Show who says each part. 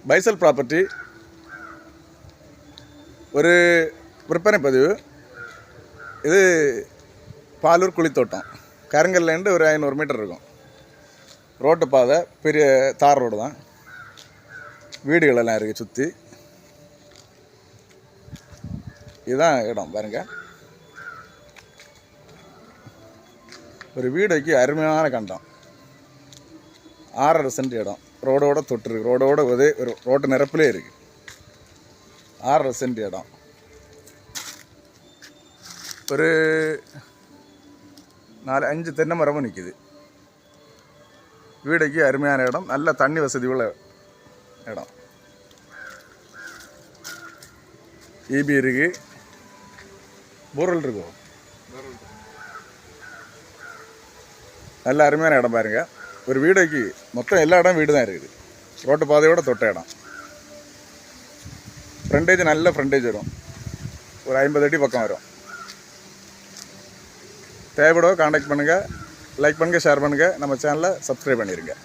Speaker 1: பைசல் property ஒரு விற்பனை பதிவு. இது பாலூர் குளித்தோட்டம். கருங்கல்லேருந்து ஒரு 500 மீட்டர் இருக்கும். ரோட்டு பாதை, பெரிய தார் ரோடு தான். வீடுகளெல்லாம் இருக்குது சுற்றி. இதுதான் இடம் பாருங்கள். ஒரு வீடுக்கு அருமையான கண்டம். 6.5 சென்ட் இடம். ரோடோட தொட்டுருக்கு. ரோடோட ஒரு ரோட்டு நிரப்பிலே இருக்குது. 6.5 சென்ட் இடம். ஒரு 4-5 தென்னை மரமும் நிற்கிது. வீடுக்கு அருமையான இடம். நல்ல தண்ணி வசதி உள்ள இடம். ஈபி இருக்குது. போர்வெல் இருக்கும். நல்ல அருமையான இடம் பாருங்க. ஒரு வீடுக்கு மொத்தம் எல்லா இடம் வீடு தான் இருக்குது. ரோட்டு பாதையோட தொட்ட இடம். ஃப்ரண்டேஜ் நல்ல ஃப்ரண்டேஜ் வரும். ஒரு 50 அடி பக்கம் வரும். தேவைப்படவோ கான்டாக்ட் பண்ணுங்கள். லைக் பண்ணுங்கள், ஷேர் பண்ணுங்கள். நம்ம சேனலை சப்ஸ்கிரைப் பண்ணிடுங்க.